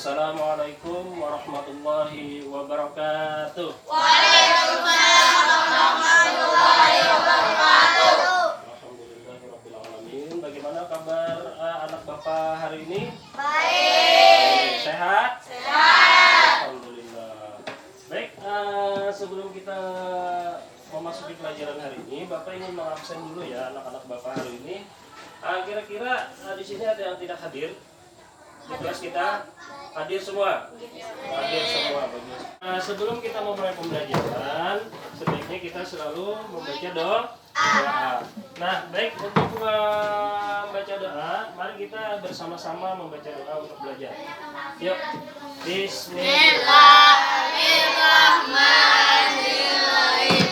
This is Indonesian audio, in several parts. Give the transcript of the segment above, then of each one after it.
Assalamualaikum warahmatullahi wabarakatuh. Waalaikumsalam warahmatullahi wabarakatuh. Alhamdulillahirabbil alamin. Bagaimana kabar anak Bapak hari ini? Baik. Sehat? Sehat. Alhamdulillah. Baik, sebelum kita memasuki pelajaran hari ini, Bapak ingin mengabsen dulu ya anak-anak Bapak hari ini. Kira-kira di sini ada yang tidak hadir? Di kelas kita hadir semua. Hadir semua, bagus. Sebelum kita memulai pembelajaran, sebaiknya kita selalu membaca doa. Nah, baik, untuk membaca doa, mari kita bersama-sama membaca doa untuk belajar. Yuk. Bismillahirrahmanirrahim.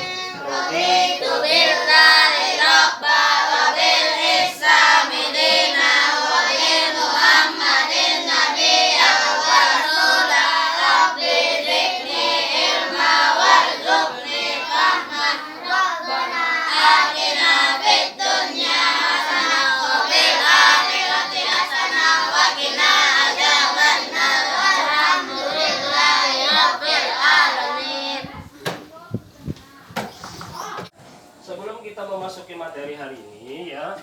Raditu billahi rabban wa bil islami dinan wa bi Muhammadin nabiyyan wa rasulan. Rabbi zidni ilma warzuqni fahman. Rabbana atina fid dunya hasanah wa fil akhirati hasanah wa qina adzabannar. Alhamdulillahi rabbil alamin. Sebelum kita memasuki materi hari ini ya,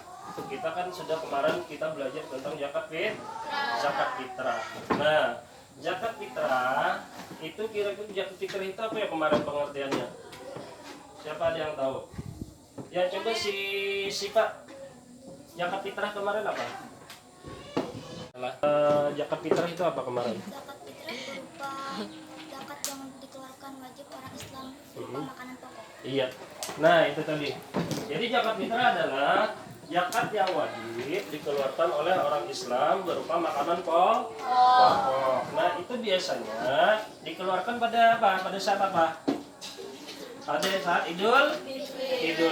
kita kan sudah kemarin kita belajar tentang zakat fitrah. Nah, zakat fitrah itu kira-kira zakat fitrah itu apa ya kemarin pengertiannya? Siapa ada yang tahu? Ya coba si Pak. Zakat fitrah kemarin apa? Zakat fitrah itu apa kemarin? Zakat fitrah berupa zakat yang dikeluarkan wajib orang Islam berupa makanan pokok. Iya. Nah, itu tadi. Jadi zakat fitrah adalah zakat yang wajib dikeluarkan oleh orang Islam berupa makanan pokok. Nah, itu biasanya dikeluarkan pada apa? Pada saat apa? Pada saat Idul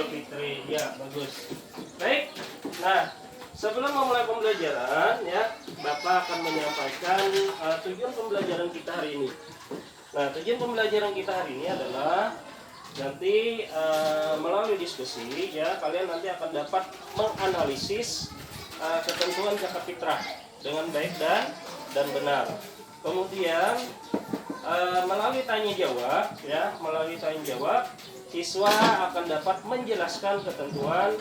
Fitri. Ya, bagus. Baik. Nah, sebelum memulai pembelajaran ya, Bapak akan menyampaikan tujuan pembelajaran kita hari ini. Nah, tujuan pembelajaran kita hari ini adalah nanti melalui diskusi ya, kalian nanti akan dapat menganalisis ketentuan zakat fitrah dengan baik dan benar. Kemudian melalui tanya jawab ya, melalui tanya jawab siswa akan dapat menjelaskan ketentuan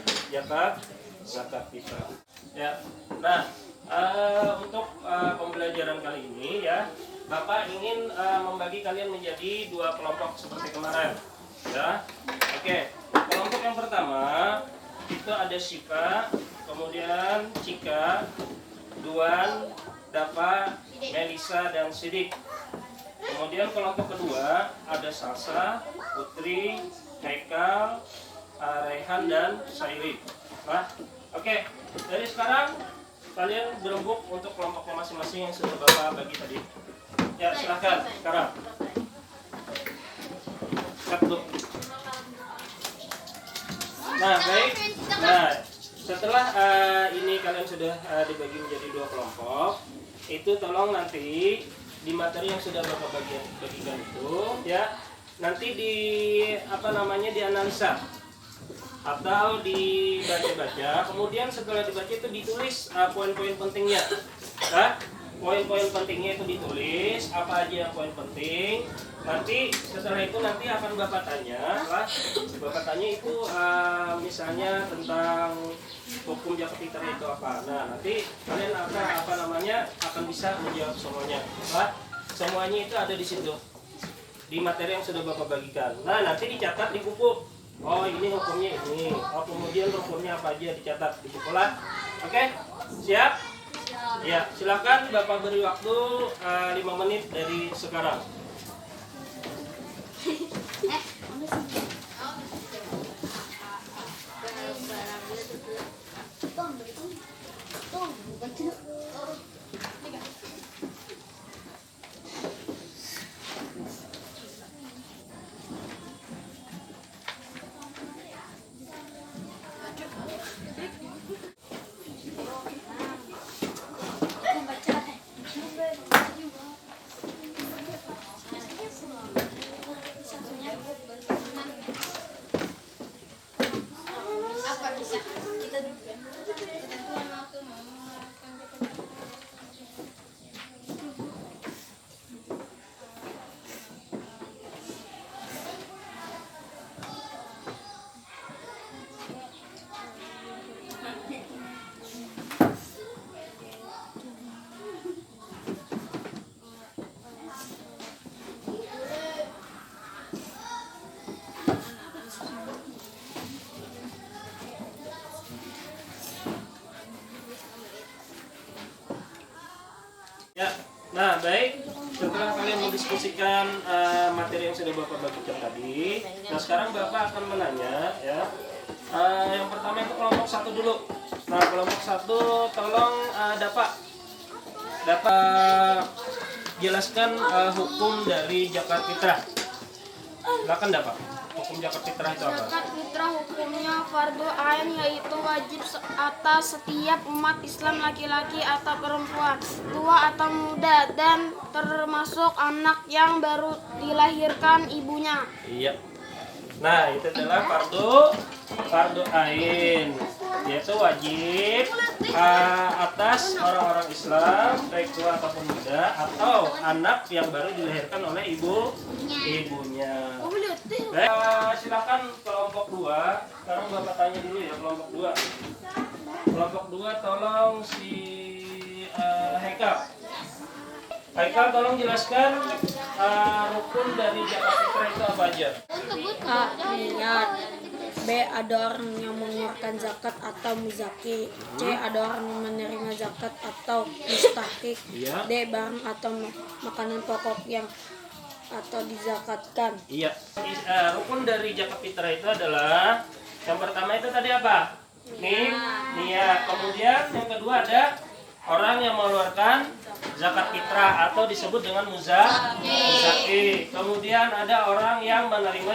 zakat fitrah. Ya. Nah, untuk pembelajaran kali ini ya, Bapak ingin membagi kalian menjadi dua kelompok seperti kemarin. Ya. Oke. Kelompok yang pertama itu ada Syifa, kemudian Cika, Duan, Dapa, Melisa dan Sidik. Kemudian kelompok kedua ada Salsa, Putri, Haikal, Rehan dan Sairi. Nah, oke. Dari sekarang kalian berembuk untuk kelompoknya masing-masing yang sudah Bapak bagi tadi. Ya, silahkan sekarang. Satu. Nah, baik. Nah, setelah ini kalian sudah dibagi menjadi dua kelompok, itu tolong nanti di materi yang sudah Bapak bagikan itu ya, nanti dianalisa atau dibaca-baca. Kemudian setelah dibaca itu ditulis poin-poin pentingnya. Nah, poin-poin pentingnya itu ditulis apa aja yang poin penting. Nanti setelah itu nanti akan Bapak tanya, Bapak tanya itu misalnya tentang hukum zakat fitrah itu apa. Nah, nanti kalian akan bisa menjawab semuanya. Semuanya itu ada di situ di materi yang sudah Bapak bagikan. Nah, nanti dicatat di buku. Oh, ini hukumnya ini. Oh, kemudian hukumnya apa aja dicatat di buku lah. Oke? Siap? Ya, silakan Bapak beri waktu 5 menit dari sekarang. Ya. Nah, baik. Setelah kalian mendiskusikan materi yang sudah Bapak bagikan tadi, nah sekarang Bapak akan menanya ya. Yang pertama itu kelompok 1 dulu. Nah, kelompok 1 tolong dapat jelaskan hukum dari zakat fitrah. Silakan dapat. Hukum zakat fitrah itu apa? Zakat fitrah hukumnya fardu ain, yaitu wajib atas setiap umat Islam laki-laki atau perempuan, tua atau muda, dan termasuk anak yang baru dilahirkan ibunya. Iya. Nah, itu adalah fardu ain, yaitu wajib atas orang-orang Islam, baik tua ataupun muda, atau anak yang baru dilahirkan oleh ibunya. Baik, silakan kelompok 2. Sekarang Bapak tanya dulu ya, kelompok 2. Kelompok 2 tolong si Haikal. Haikal tolong jelaskan rukun dari zakat fitrah itu apa aja? A. Niat. B. Ada orang yang mengeluarkan zakat atau muzaki. C. Ada orang yang menerima zakat atau mustahik. Iya. D. Barang atau makanan pokok yang atau dizakatkan. Iya. Rukun dari zakat fitrah itu adalah yang pertama itu tadi apa? Niat. Kemudian yang kedua ada orang yang mengeluarkan zakat fitrah atau disebut dengan muzaki. Kemudian ada orang yang menerima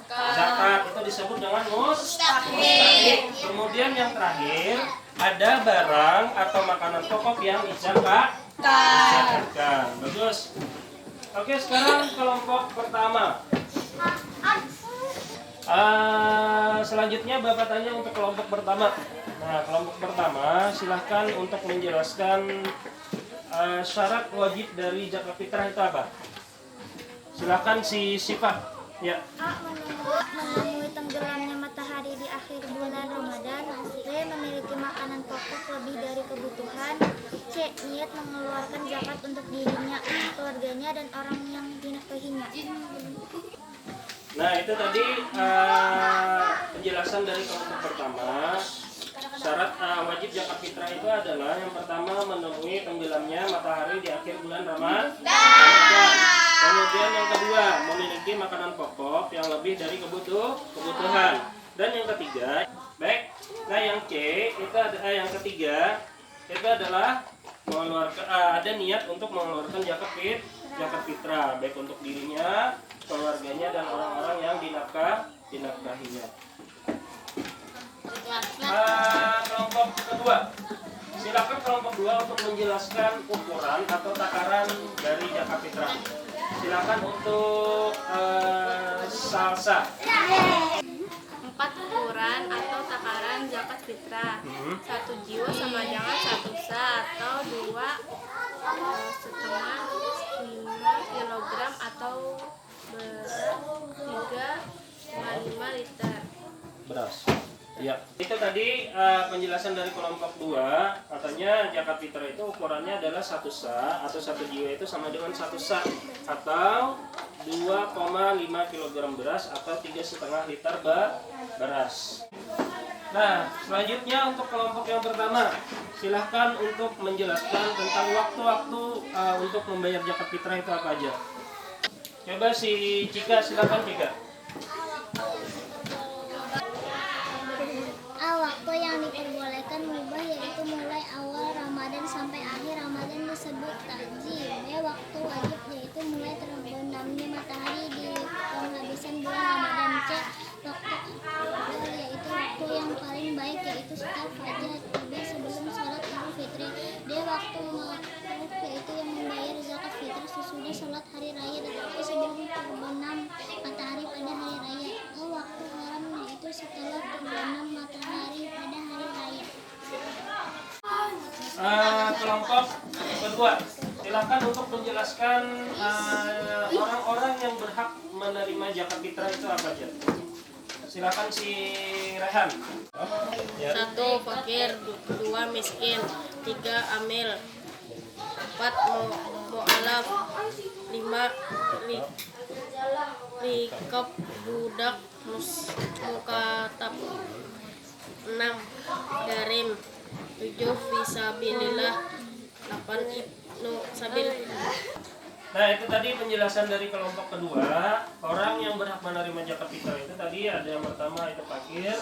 zakat itu disebut dengan mustahik. Kemudian yang terakhir ada barang atau makanan pokok yang dizakatkan. Bagus. Oke, sekarang kelompok pertama. Selanjutnya Bapak tanya untuk kelompok pertama. Nah, kelompok pertama silahkan untuk menjelaskan syarat wajib dari zakat fitrah itu apa? Silahkan si Sifah. Ya. A. Menemui tenggelamnya matahari di akhir bulan Ramadan. B. Memiliki makanan pokok lebih dari kebutuhan. C. Niat mengeluarkan zakat untuk dirinya, keluarganya, dan orang yang dinafkahinya. Nah, itu tadi penjelasan dari kelompok pertama. Syarat wajib zakat fitrah itu adalah yang pertama menemui tenggelamnya matahari di akhir bulan Ramadan. Kemudian yang kedua memiliki makanan pokok yang lebih dari kebutuhan. Dan yang ketiga, baik. Nah, yang C itu yang ketiga itu adalah mengeluarkan ada niat untuk mengeluarkan zakat fitrah baik untuk dirinya, keluarganya, dan orang-orang yang dinafkahinya. Kelompok kedua, silakan kelompok 2 untuk menjelaskan ukuran atau takaran dari zakat fitrah. Silakan untuk Salsa. 4 ukuran atau takaran zakat fitrah. 1 jiwa sama dengan 1 sa atau 2,5 kilogram atau berat 3,5 liter. Beras. Ya, itu tadi penjelasan dari kelompok 2. Katanya zakat fitrah itu ukurannya adalah 1 sa atau 1 jiwa itu sama dengan 1 sa atau 2,5 kg beras atau 3,5 liter beras. Nah, selanjutnya untuk kelompok yang pertama, silahkan untuk menjelaskan tentang waktu-waktu untuk membayar zakat fitrah itu apa aja. Coba si Cika, silakan Cika. Waktu yang diperbolehkan mubah yaitu mulai awal Ramadan sampai akhir Ramadan disebut takjil. Waktu wajib yaitu mulai terbenamnya matahari di penghabisan bulan Ramadan. C. Waktu afdal yaitu waktu yang paling baik yaitu setelah fajar tiba sebelum sholat Idul Fitri. D. Waktu makruh yaitu yang membayar zakat fitrah sesudah sholat hari raya tetapi sebelum terbenam matahari pada hari raya. Waktu haram yaitu setelah terbenam matahari pada hari raya. Kelompok kedua, silakan untuk menjelaskan orang-orang yang berhak menerima zakat fitrah itu apa aja. Silakan si Rehan. 1 fakir, 2 miskin, 3 amil, 4 mu'alaf, 5 rikab budak mukatab, 6 darim, 7 fisabilillah, 8 Ibnu Sabil. Nah, itu tadi penjelasan dari kelompok kedua. Orang yang berhak menerima zakat fitrah itu tadi ada yang pertama itu fakir,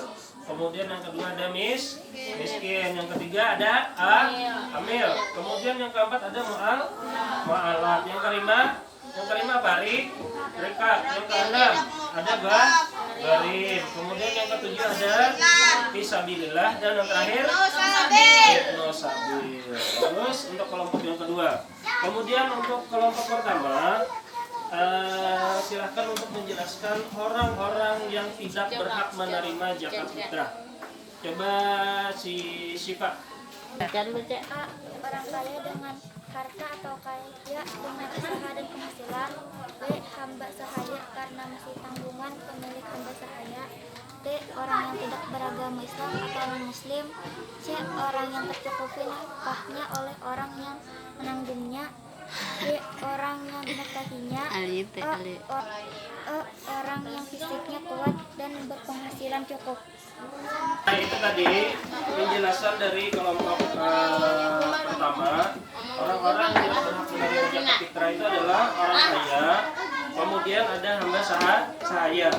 kemudian yang kedua ada miskin, yang ketiga ada amil, kemudian yang keempat ada mu'alat, yang kelima apa? Rikat, yang keenam ada garib, kemudian yang ketujuh ada fisabilillah, dan yang terakhir Ibnu Sabil. Terus untuk kelompok yang kedua. Kemudian untuk kelompok pertama, silahkan untuk menjelaskan orang-orang yang tidak berhak menerima zakat fitrah. Coba si Syifa. A. Orang kaya dengan harta atau kaya dengan usaha dan penghasilan. B. Hamba sahaya karena masih tanggungan pemilik hamba sahaya. D. Orang yang tidak beragama Islam atau non-muslim. C. Orang yang tercukupi nafkahnya oleh orang yang menanggungnya. D. Orang yang dinafkahinya. E. Orang yang fisiknya kuat dan berpenghasilan cukup. Nah, itu tadi penjelasan dari kelompok pertama. Orang-orang yang tidak berhak menerima zakat fitrah itu adalah orang kaya, kemudian ada hamba sahaya,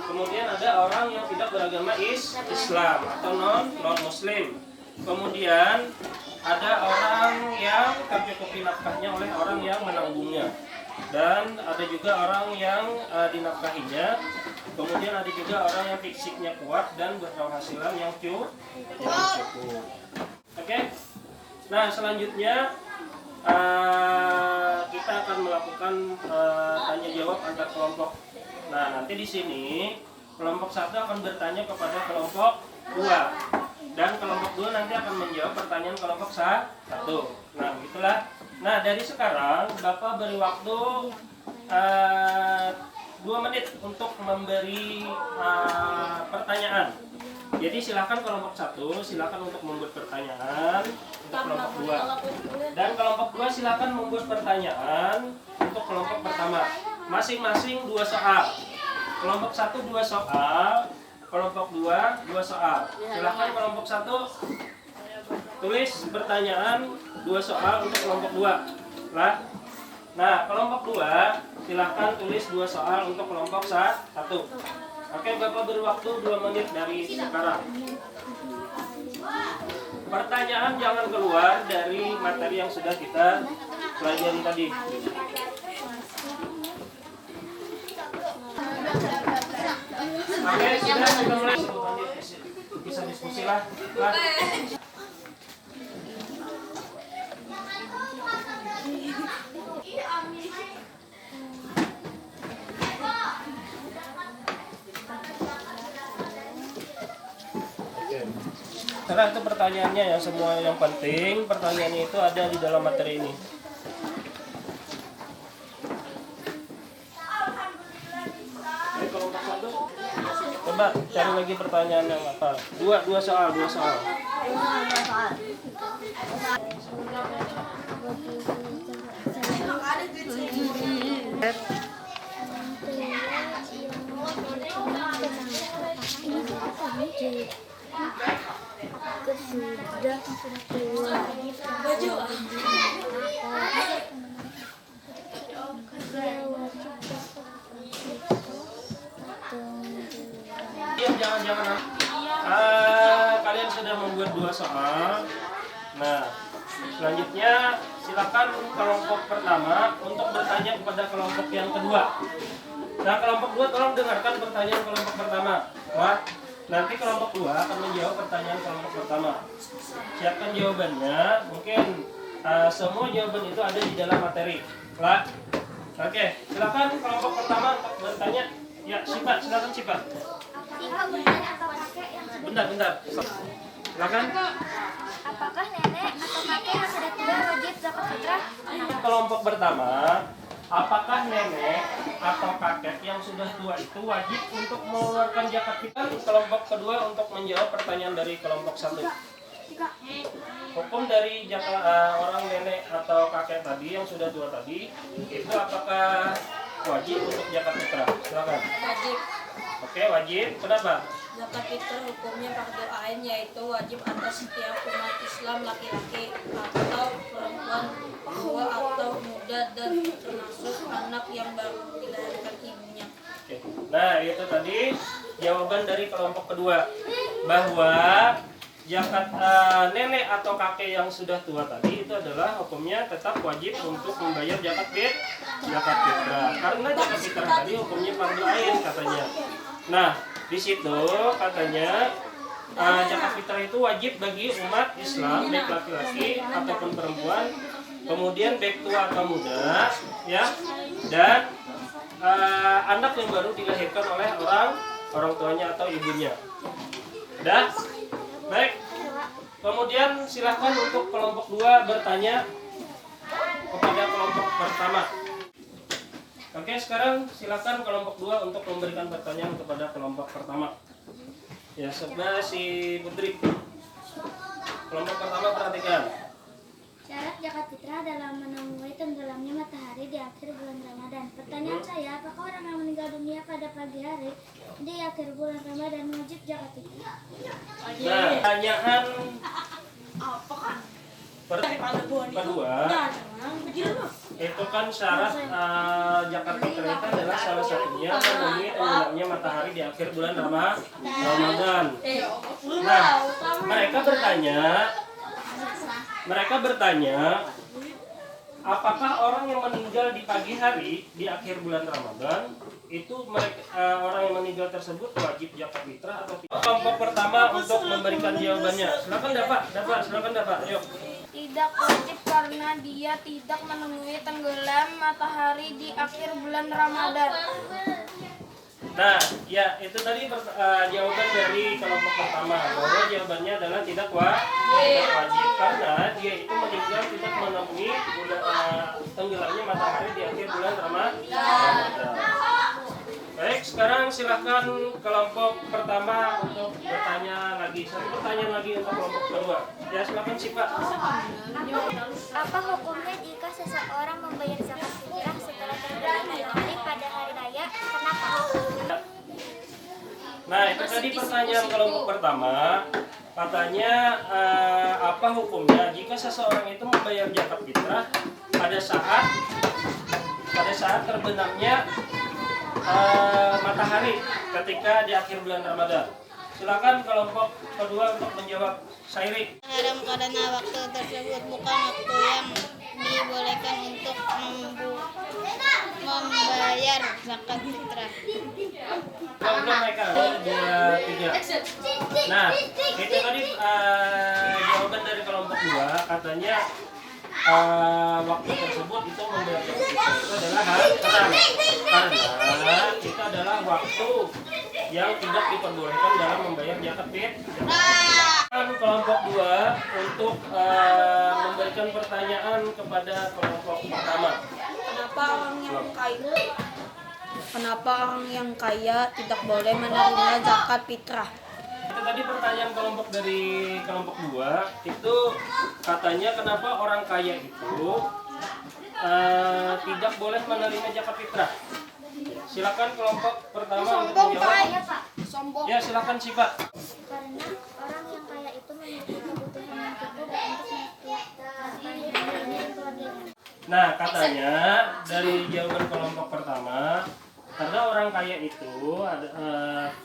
kemudian ada orang yang tidak beragama Islam atau non-muslim, kemudian ada orang yang tercukupi nafkahnya oleh orang yang menanggungnya, dan ada juga orang yang dinafkahinya, kemudian ada juga orang yang fisiknya kuat dan berpenghasilan yang cukup. Oke? Nah, selanjutnya kita akan melakukan tanya jawab antar kelompok. Nah, nanti di sini kelompok 1 akan bertanya kepada kelompok 2, dan kelompok 2 nanti akan menjawab pertanyaan kelompok 1. Nah, begitulah. Nah, dari sekarang Bapak beri waktu 2 menit untuk memberi pertanyaan. Jadi silakan kelompok 1 silakan untuk membuat pertanyaan untuk kelompok 2, dan kelompok 2 silakan membuat pertanyaan untuk kelompok pertama. Masing-masing 2 soal. Kelompok 1 2 soal, kelompok 2 2 soal. Silakan kelompok 1 tulis pertanyaan 2 soal untuk kelompok 2. Nah, kelompok 2 silakan tulis 2 soal untuk kelompok 1. Oke, Bapak beri waktu 2 menit dari sekarang. Pertanyaan jangan keluar dari materi yang sudah kita pelajari tadi. Oke, sudah kita mulai. Bisa diskusi lah. Sekarang itu pertanyaannya ya, semua yang penting pertanyaannya itu ada di dalam materi ini. Kelompok 1 coba cari lagi pertanyaan yang apa? Dua soal. Jangan. Kalian sudah membuat 2 soal. Nah, selanjutnya silakan kelompok pertama untuk bertanya kepada kelompok yang kedua. Nah, kelompok 2 tolong dengarkan pertanyaan kelompok pertama. Nanti kelompok 2 akan menjawab pertanyaan kelompok pertama. Siapkan jawabannya. Mungkin semua jawaban itu ada di dalam materi. Oke, silakan kelompok pertama untuk bertanya. Ya, silakan Syifa. Bentar. Silakan. Apakah nenek atau kakek yang sudah tua wajib zakat fitrah? Kelompok pertama, apakah nenek atau kakek yang sudah tua itu wajib untuk mengeluarkan zakat fitrah? Kelompok kedua untuk menjawab pertanyaan dari kelompok 1. Hukum dari orang nenek atau kakek tadi yang sudah tua tadi itu apakah wajib untuk zakat fitrah? Silakan. Wajib. Oke, wajib. Kenapa? Zakat fitrah hukumnya fardu ain, yaitu wajib atas setiap umat Islam laki-laki atau perempuan Nah, itu tadi jawaban dari kelompok kedua, bahwa zakat nenek atau kakek yang sudah tua tadi itu adalah hukumnya tetap wajib untuk membayar zakat fitrah. Karena zakat fitrah tadi hukumnya fardu ain katanya. Nah, di situ katanya zakat fitrah itu wajib bagi umat Islam, baik laki-laki ataupun perempuan, kemudian baik tua atau muda, ya, dan anak yang baru dilahirkan oleh orang tuanya atau ibunya. Dah? Baik. Kemudian silahkan untuk kelompok 2 bertanya kepada kelompok pertama. Oke, sekarang silahkan kelompok 2 untuk memberikan pertanyaan kepada kelompok pertama. Ya, sebelah si Putri. Kelompok pertama perhatikan. Syarat zakat fitrah adalah menemui tenggelamnya matahari di akhir bulan Ramadan. Pertanyaan saya, apakah orang yang meninggal dunia pada pagi hari di akhir bulan Ramadan wajib zakat fitrah? Nah, pertanyaan kedua, itu kan syarat zakat fitrah itu adalah salah satunya menemui tenggelamnya matahari di akhir bulan Ramadan. Nah, mereka bertanya, apakah orang yang meninggal di pagi hari di akhir bulan Ramadan itu orang yang meninggal tersebut wajib zakat fitrah atau tidak? Kelompok pertama untuk memberikan jawabannya. Silakan dapat. Yuk. Tidak wajib karena dia tidak menemui tenggelam matahari di akhir bulan Ramadan. Nah, ya itu tadi jawaban dari kelompok pertama, bahwa jawabannya adalah tidak wajib karena dia itu meninggal tidak menemui tenggelamnya matahari di akhir bulan Ramadan. Baik, sekarang silahkan kelompok pertama untuk bertanya lagi. Satu pertanyaan lagi untuk kelompok kedua. Ya, silakan sih Pak. Apa hukumnya jika seseorang membayar zakat fitrah setelah terjadi matahari pada hari raya? Kenapa? Nah, itu tadi pertanyaan kelompok pertama. Katanya apa hukumnya jika seseorang itu membayar zakat fitrah pada saat terbenamnya matahari ketika di akhir bulan Ramadan. Silakan kelompok kedua untuk menjawab. Syairik. Haram karena waktu tersebut bukan waktu yang dibolehkan untuk membayar zakat fitrah. Belum mereka 2, 3. Nah, itu tadi jawaban dari kelompok 2 katanya waktu tersebut itu membayar zakat fitrah itu adalah haram karena itu adalah waktu yang tidak diperbolehkan dalam membayar zakat fitrah. Kelompok 2 untuk memberikan pertanyaan kepada kelompok pertama. Kenapa orang yang kaya tidak boleh menerima zakat fitrah? Itu tadi pertanyaan kelompok dari kelompok 2 itu katanya kenapa orang kaya itu tidak boleh menerima zakat fitrah. Silakan kelompok pertama untuk menjawab. Ya, silakan sih Pak. Karena orang yang kaya itu memiliki kebutuhan yang cukup untuk menafkahi dan keluarganya. Nah, katanya dari jawaban kelompok pertama, karena orang kaya itu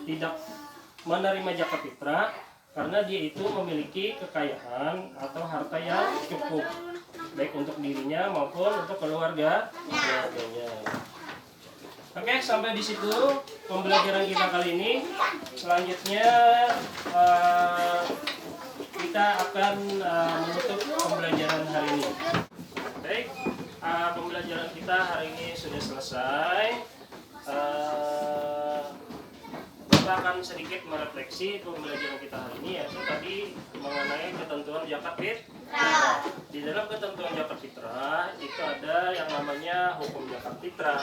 tidak menerima zakat fitrah karena dia itu memiliki kekayaan atau harta yang cukup baik untuk dirinya maupun untuk keluarganya. Oke, sampai di situ pembelajaran kita kali ini. Selanjutnya kita akan menutup pembelajaran hari ini. Baik, pembelajaran kita hari ini sudah selesai. Kita akan sedikit merefleksi pembelajaran kita hari ini, yaitu tadi mengenai ketentuan zakat fitrah. Di dalam ketentuan zakat fitrah itu ada yang namanya hukum zakat fitrah,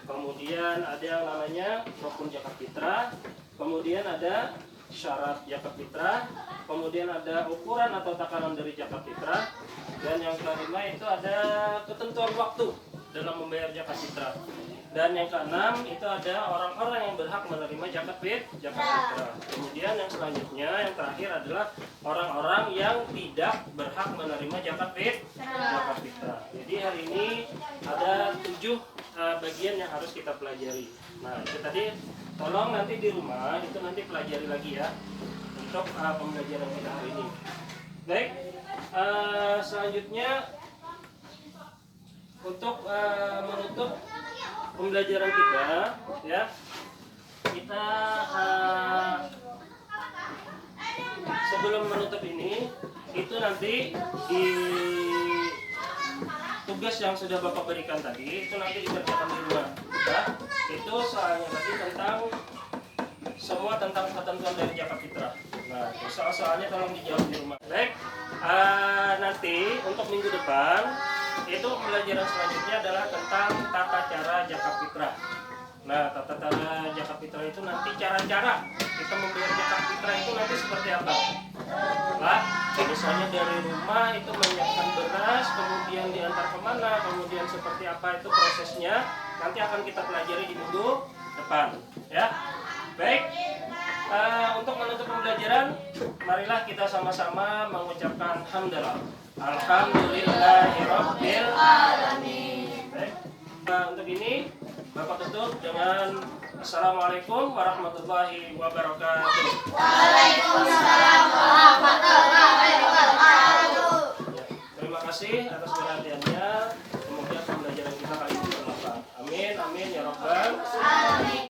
kemudian ada yang namanya rukun zakat fitrah, kemudian ada syarat zakat fitrah, kemudian ada ukuran atau takaran dari zakat fitrah, dan yang kelima itu ada ketentuan waktu dalam membayar zakat fitrah. Dan yang keenam itu ada orang-orang yang berhak menerima zakat fitrah. Kemudian yang selanjutnya yang terakhir adalah orang-orang yang tidak berhak menerima zakat fitrah. Jadi hari ini ada 7 bagian yang harus kita pelajari. Nah itu tadi, tolong nanti di rumah itu nanti pelajari lagi ya untuk pembelajaran kita hari ini. Baik, selanjutnya untuk menutup pembelajaran kita ya, kita sebelum menutup ini itu nanti di tugas yang sudah Bapak berikan tadi itu nanti dikerjakan di rumah ya. Itu soalnya tadi semua tentang ketentuan dari zakat fitrah. Nah soal-soalnya tolong dijawab di rumah. Baik, nanti untuk minggu depan itu pembelajaran selanjutnya adalah tentang tata cara zakat fitrah. Nah, tata cara zakat fitrah itu nanti cara-cara kita membayar zakat fitrah itu nanti seperti apa? Nah, misalnya dari rumah itu menyiapkan beras, kemudian diantar kemana, kemudian seperti apa itu prosesnya, nanti akan kita pelajari di minggu depan. Ya, baik. Untuk menutup pembelajaran, marilah kita sama-sama mengucapkan hamdalah. Alhamdulillahirabbil alamin. Baik. Untuk ini Bapak tutup dengan Assalamualaikum warahmatullahi wabarakatuh. Waalaikumsalam warahmatullahi wabarakatuh. Terima kasih atas perhatiannya. Semoga pembelajaran kita kali ini bermanfaat. Amin, amin ya rabbal alamin.